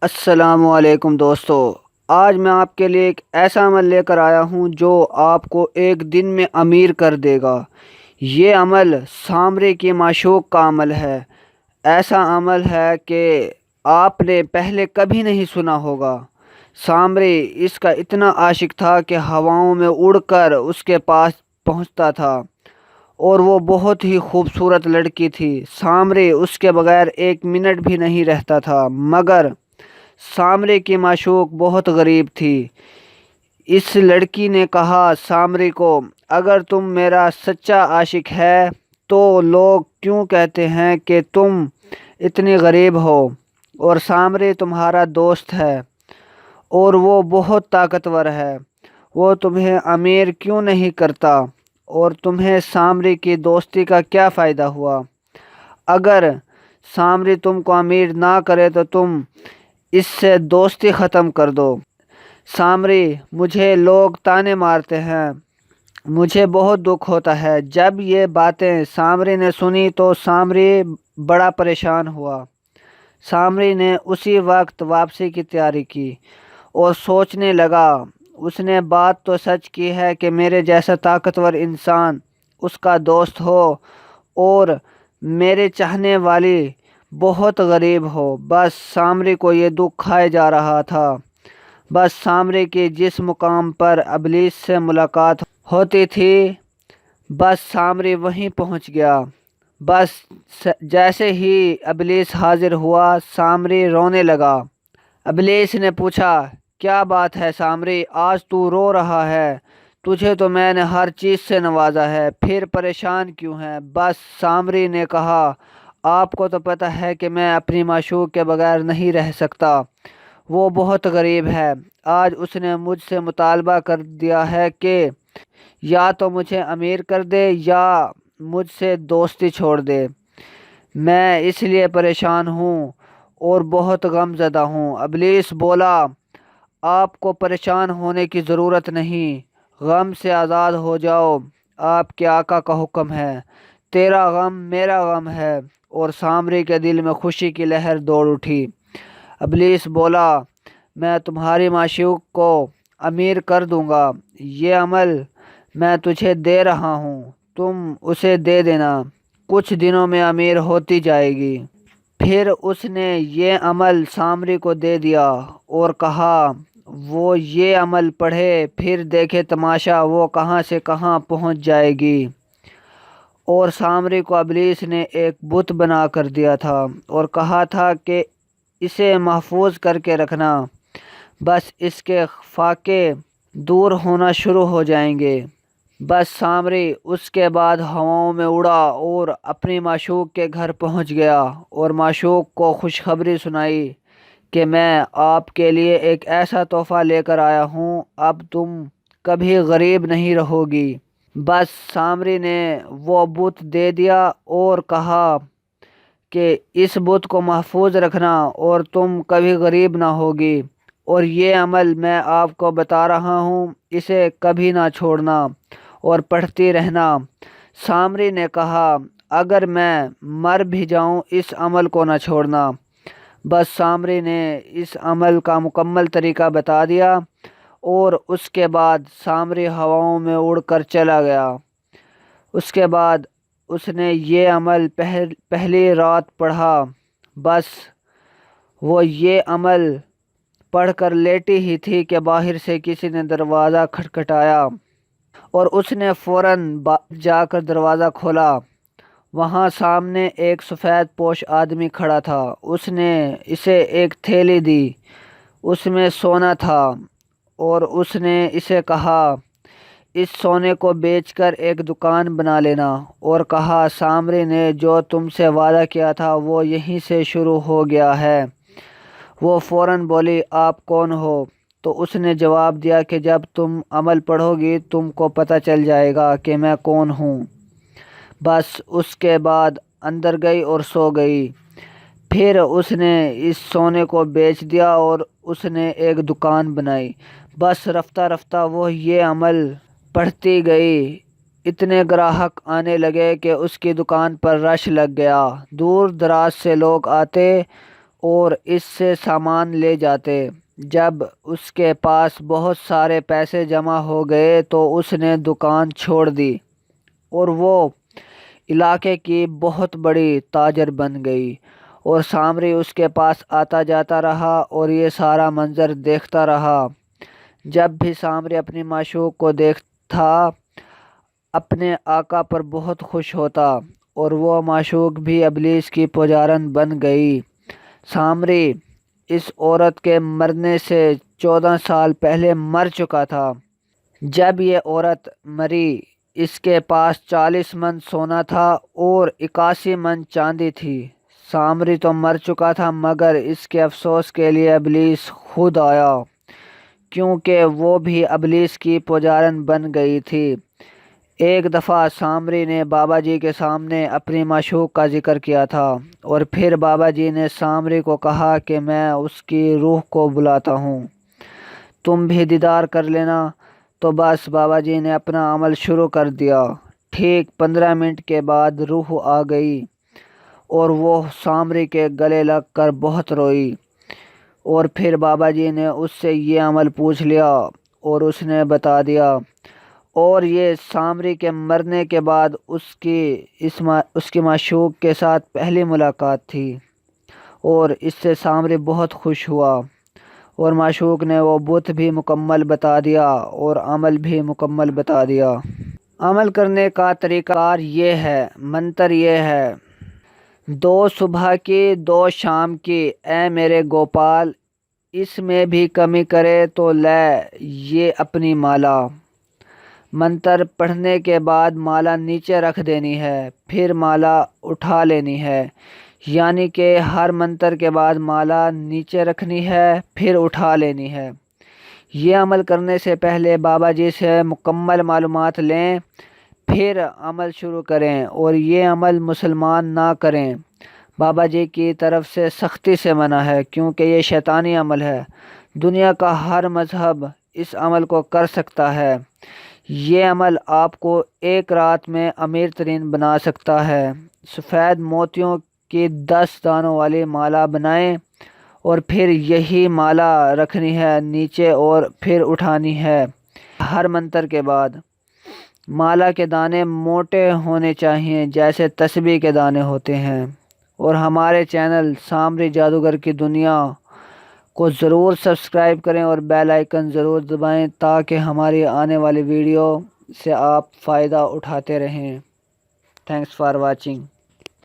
السلام علیکم دوستو، آج میں آپ کے لیے ایک ایسا عمل لے کر آیا ہوں جو آپ کو ایک دن میں امیر کر دے گا۔ یہ عمل سامری کی معشوق کا عمل ہے۔ ایسا عمل ہے کہ آپ نے پہلے کبھی نہیں سنا ہوگا۔ سامری اس کا اتنا عاشق تھا کہ ہواؤں میں اڑ کر اس کے پاس پہنچتا تھا، اور وہ بہت ہی خوبصورت لڑکی تھی۔ سامری اس کے بغیر ایک منٹ بھی نہیں رہتا تھا، مگر سامری کی معشوق بہت غریب تھی۔ اس لڑکی نے کہا سامری کو، اگر تم میرا سچا عاشق ہے تو لوگ کیوں کہتے ہیں کہ تم اتنی غریب ہو، اور سامری تمہارا دوست ہے اور وہ بہت طاقتور ہے، وہ تمہیں امیر کیوں نہیں کرتا، اور تمہیں سامری کی دوستی کا کیا فائدہ ہوا؟ اگر سامری تم کو امیر نہ کرے تو تم اس سے دوستی ختم کر دو۔ سامری، مجھے لوگ طعنے مارتے ہیں، مجھے بہت دکھ ہوتا ہے۔ جب یہ باتیں سامری نے سنی تو سامری بڑا پریشان ہوا۔ سامری نے اسی وقت واپسی کی تیاری کی اور سوچنے لگا، اس نے بات تو سچ کی ہے کہ میرے جیسا طاقتور انسان اس کا دوست ہو اور میرے چاہنے والی بہت غریب ہو۔ بس سامری کو یہ دکھ کھائے جا رہا تھا۔ بس سامری کی جس مقام پر ابلیس سے ملاقات ہوتی تھی، بس سامری وہیں پہنچ گیا۔ بس جیسے ہی ابلیس حاضر ہوا، سامری رونے لگا۔ ابلیس نے پوچھا، کیا بات ہے سامری، آج تو رو رہا ہے؟ تجھے تو میں نے ہر چیز سے نوازا ہے، پھر پریشان کیوں ہے؟ بس سامری نے کہا، آپ کو تو پتہ ہے کہ میں اپنی معشوق کے بغیر نہیں رہ سکتا، وہ بہت غریب ہے۔ آج اس نے مجھ سے مطالبہ کر دیا ہے کہ یا تو مجھے امیر کر دے یا مجھ سے دوستی چھوڑ دے۔ میں اس لیے پریشان ہوں اور بہت غم زدہ ہوں۔ ابلیس بولا، آپ کو پریشان ہونے کی ضرورت نہیں، غم سے آزاد ہو جاؤ، آپ کے آقا کا حکم ہے، تیرا غم میرا غم ہے۔ اور سامری کے دل میں خوشی کی لہر دوڑ اٹھی۔ ابلیس بولا، میں تمہاری معشوق کو امیر کر دوں گا، یہ عمل میں تجھے دے رہا ہوں، تم اسے دے دینا، کچھ دنوں میں امیر ہوتی جائے گی۔ پھر اس نے یہ عمل سامری کو دے دیا اور کہا وہ یہ عمل پڑھے، پھر دیکھے تماشا، وہ کہاں سے کہاں پہنچ جائے گی۔ اور سامری کو ابلیس نے ایک بت بنا کر دیا تھا اور کہا تھا کہ اسے محفوظ کر کے رکھنا، بس اس کے فاقے دور ہونا شروع ہو جائیں گے۔ بس سامری اس کے بعد ہواؤں میں اڑا اور اپنی معشوق کے گھر پہنچ گیا اور معشوق کو خوشخبری سنائی کہ میں آپ کے لیے ایک ایسا تحفہ لے کر آیا ہوں، اب تم کبھی غریب نہیں رہو گی۔ بس سامری نے وہ بت دے دیا اور کہا کہ اس بت کو محفوظ رکھنا اور تم کبھی غریب نہ ہوگی، اور یہ عمل میں آپ کو بتا رہا ہوں، اسے کبھی نہ چھوڑنا اور پڑھتی رہنا۔ سامری نے کہا، اگر میں مر بھی جاؤں اس عمل کو نہ چھوڑنا۔ بس سامری نے اس عمل کا مکمل طریقہ بتا دیا اور اس کے بعد سامری ہواؤں میں اڑ کر چلا گیا۔ اس کے بعد اس نے یہ عمل پہلی رات پڑھا۔ بس وہ یہ عمل پڑھ کر لیٹی ہی تھی کہ باہر سے کسی نے دروازہ کھٹکھٹایا اور اس نے فوراً جا کر دروازہ کھولا۔ وہاں سامنے ایک سفید پوش آدمی کھڑا تھا۔ اس نے اسے ایک تھیلی دی، اس میں سونا تھا، اور اس نے اسے کہا، اس سونے کو بیچ کر ایک دکان بنا لینا، اور کہا، سامری نے جو تم سے وعدہ کیا تھا وہ یہیں سے شروع ہو گیا ہے۔ وہ فوراً بولی، آپ کون ہو؟ تو اس نے جواب دیا کہ جب تم عمل پڑھو گی تم کو پتہ چل جائے گا کہ میں کون ہوں۔ بس اس کے بعد اندر گئی اور سو گئی۔ پھر اس نے اس سونے کو بیچ دیا اور اس نے ایک دکان بنائی۔ بس رفتہ رفتہ وہ یہ عمل پڑھتی گئی، اتنے گراہک آنے لگے کہ اس کی دکان پر رش لگ گیا۔ دور دراز سے لوگ آتے اور اس سے سامان لے جاتے۔ جب اس کے پاس بہت سارے پیسے جمع ہو گئے تو اس نے دکان چھوڑ دی اور وہ علاقے کی بہت بڑی تاجر بن گئی، اور سامری اس کے پاس آتا جاتا رہا اور یہ سارا منظر دیکھتا رہا۔ جب بھی سامری اپنی معشوق کو دیکھتا اپنے آقا پر بہت خوش ہوتا، اور وہ معشوق بھی ابلیس کی پجارن بن گئی۔ سامری اس عورت کے مرنے سے 14 سال پہلے مر چکا تھا۔ جب یہ عورت مری اس کے پاس 40 من سونا تھا اور 81 من چاندی تھی۔ سامری تو مر چکا تھا، مگر اس کے افسوس کے لیے ابلیس خود آیا، کیونکہ وہ بھی ابلیس کی پجارن بن گئی تھی۔ ایک دفعہ سامری نے بابا جی کے سامنے اپنی معشوق کا ذکر کیا تھا، اور پھر بابا جی نے سامری کو کہا کہ میں اس کی روح کو بلاتا ہوں، تم بھی دیدار کر لینا۔ تو بس بابا جی نے اپنا عمل شروع کر دیا۔ ٹھیک 15 منٹ کے بعد روح آ گئی اور وہ سامری کے گلے لگ کر بہت روئی، اور پھر بابا جی نے اس سے یہ عمل پوچھ لیا اور اس نے بتا دیا، اور یہ سامری کے مرنے کے بعد اس کی معشوق کے ساتھ پہلی ملاقات تھی، اور اس سے سامری بہت خوش ہوا، اور معشوق نے وہ بت بھی مکمل بتا دیا اور عمل بھی مکمل بتا دیا۔ عمل کرنے کا طریقہ کار یہ ہے، منتر یہ ہے: 2 صبح کی 2 شام کی، اے میرے گوپال، اس میں بھی کمی کرے تو لے یہ اپنی مالا۔ منتر پڑھنے کے بعد مالا نیچے رکھ دینی ہے، پھر مالا اٹھا لینی ہے، یعنی کہ ہر منتر کے بعد مالا نیچے رکھنی ہے پھر اٹھا لینی ہے۔ یہ عمل کرنے سے پہلے بابا جی سے مکمل معلومات لیں، پھر عمل شروع کریں، اور یہ عمل مسلمان نہ کریں۔ بابا جی کی طرف سے سختی سے منع ہے، کیونکہ یہ شیطانی عمل ہے۔ دنیا کا ہر مذہب اس عمل کو کر سکتا ہے۔ یہ عمل آپ کو ایک رات میں امیر ترین بنا سکتا ہے۔ سفید موتیوں کی 10 دانوں والی مالا بنائیں، اور پھر یہی مالا رکھنی ہے نیچے اور پھر اٹھانی ہے ہر منتر کے بعد۔ مالا کے دانے موٹے ہونے چاہیے جیسے تسبیح کے دانے ہوتے ہیں۔ اور ہمارے چینل سامری جادوگر کی دنیا کو ضرور سبسکرائب کریں اور بیل آئیکن ضرور دبائیں، تاکہ ہماری آنے والی ویڈیو سے آپ فائدہ اٹھاتے رہیں۔ Thanks for watching.